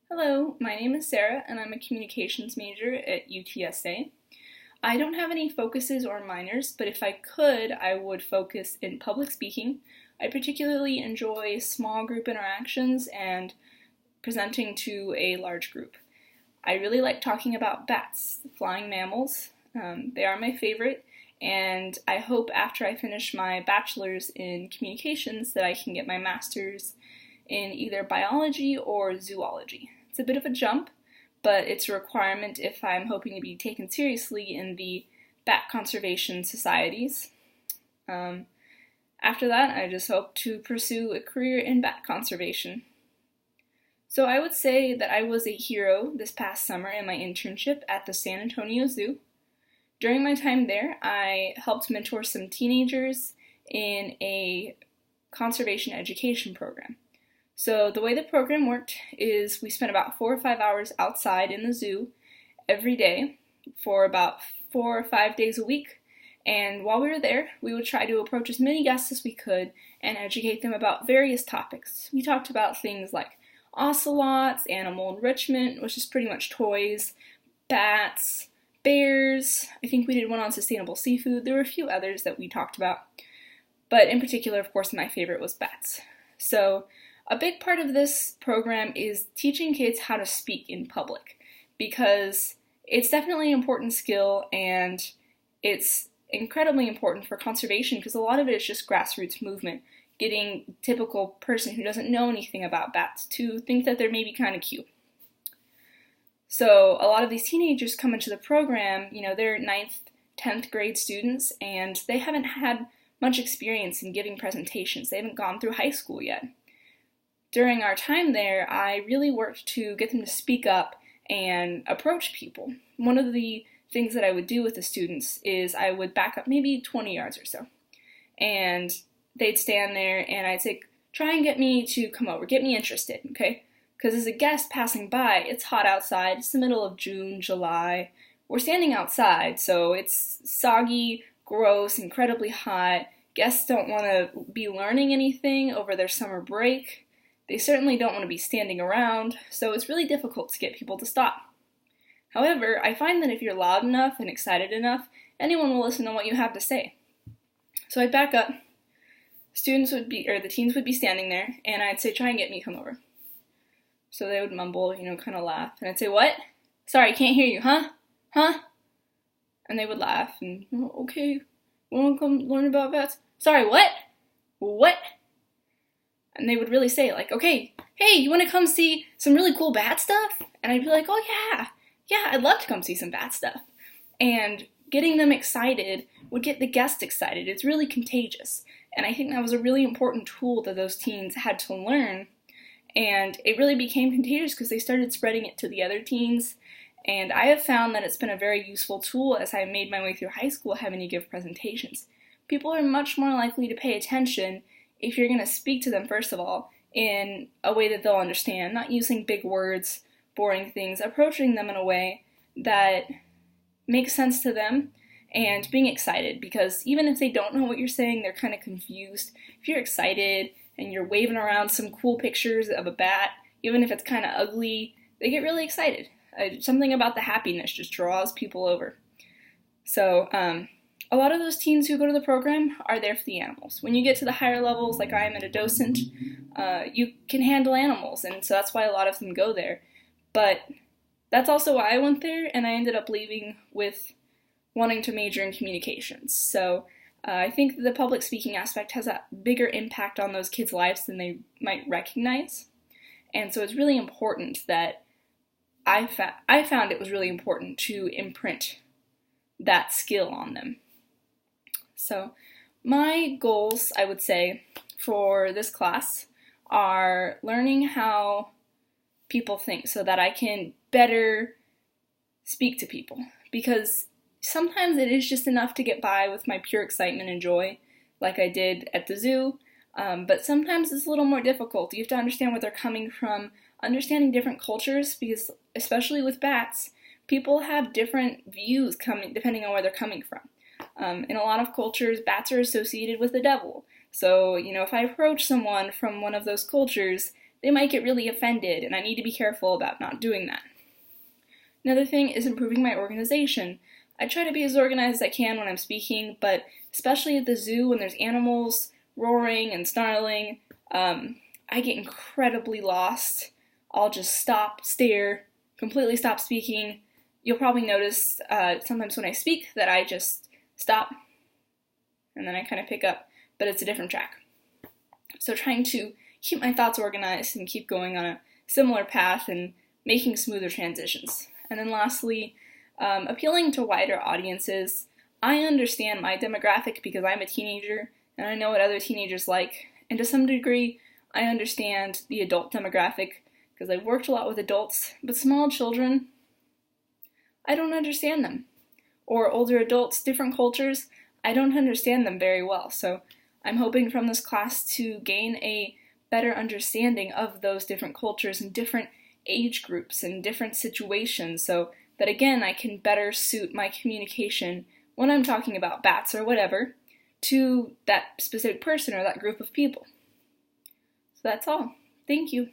Hello, my name is Sarah and I'm a communications major at UTSA. I don't have any focuses or minors, but if I could, I would focus in public speaking. I particularly enjoy small group interactions and presenting to a large group. I really like talking about bats, flying mammals. They are my favorite, and I hope after I finish my bachelor's in communications that I can get my master's in either biology or zoology. It's a bit of a jump, but it's a requirement if I'm hoping to be taken seriously in the bat conservation societies. After that, I just hope to pursue a career in bat conservation. So I would say that I was a hero this past summer in my internship at the San Antonio Zoo. During my time there, I helped mentor some teenagers in a conservation education program. So the way the program worked is we spent about 4 or 5 hours outside in the zoo every day for about 4 or 5 days a week. And while we were there, we would try to approach as many guests as we could and educate them about various topics. We talked about things like ocelots, animal enrichment, which is pretty much toys, bats, bears. I think we did one on sustainable seafood. There were a few others that we talked about. But in particular, of course, my favorite was bats. So a big part of this program is teaching kids how to speak in public because it's definitely an important skill and it's incredibly important for conservation because a lot of it is just grassroots movement, getting a typical person who doesn't know anything about bats to think that they're maybe kind of cute. So a lot of these teenagers come into the program, they're 9th, 10th grade students and they haven't had much experience in giving presentations. They haven't gone through high school yet. During our time there, I really worked to get them to speak up and approach people. One of the things that I would do with the students is I would back up maybe 20 yards or so. And they'd stand there and I'd say, try and get me to come over, get me interested, okay? Because as a guest passing by, it's hot outside, it's the middle of June, July. We're standing outside, so it's soggy, gross, incredibly hot. Guests don't want to be learning anything over their summer break. They certainly don't want to be standing around, so it's really difficult to get people to stop. However, I find that if you're loud enough and excited enough, anyone will listen to what you have to say. So I'd back up, the teens would be standing there, and I'd say, try and get me to come over. So they would mumble, kind of laugh, and I'd say, what? Sorry, can't hear you, huh? Huh? And they would laugh, and, okay, want to come learn about bats? Sorry, what? What? And they would really say, okay, hey, you want to come see some really cool bat stuff? And I'd be like, oh yeah, I'd love to come see some bat stuff. And getting them excited would get the guests excited. It's really contagious. And I think that was a really important tool that those teens had to learn. And it really became contagious because they started spreading it to the other teens. And I have found that it's been a very useful tool as I made my way through high school having to give presentations. People are much more likely to pay attention if you're going to speak to them, first of all, in a way that they'll understand, not using big words, boring things, approaching them in a way that makes sense to them, and being excited, because even if they don't know what you're saying, they're kind of confused. If you're excited and you're waving around some cool pictures of a bat, even if it's kind of ugly, they get really excited. Something about the happiness just draws people over. So, a lot of those teens who go to the program are there for the animals. When you get to the higher levels, like I am at a docent, you can handle animals, and so that's why a lot of them go there. But that's also why I went there, and I ended up leaving with wanting to major in communications. So I think the public speaking aspect has a bigger impact on those kids' lives than they might recognize. And so it's really important that I found it was really important to imprint that skill on them. So my goals, I would say, for this class are learning how people think so that I can better speak to people. Because sometimes it is just enough to get by with my pure excitement and joy, like I did at the zoo, but sometimes it's a little more difficult. You have to understand where they're coming from, understanding different cultures, because especially with bats, people have different views depending on where they're coming from. In a lot of cultures, bats are associated with the devil. So, if I approach someone from one of those cultures, they might get really offended, and I need to be careful about not doing that. Another thing is improving my organization. I try to be as organized as I can when I'm speaking, but especially at the zoo when there's animals roaring and snarling, I get incredibly lost. I'll just stop, stare, completely stop speaking. You'll probably notice sometimes when I speak that I just stop and then I kind of pick up, but it's a different track. So trying to keep my thoughts organized and keep going on a similar path and making smoother transitions. And then lastly, appealing to wider audiences. I understand my demographic because I'm a teenager and I know what other teenagers like. And to some degree, I understand the adult demographic because I've worked a lot with adults, but small children, I don't understand them. Or older adults, different cultures, I don't understand them very well. So I'm hoping from this class to gain a better understanding of those different cultures and different age groups and different situations so that again I can better suit my communication when I'm talking about bats or whatever to that specific person or that group of people. So that's all. Thank you.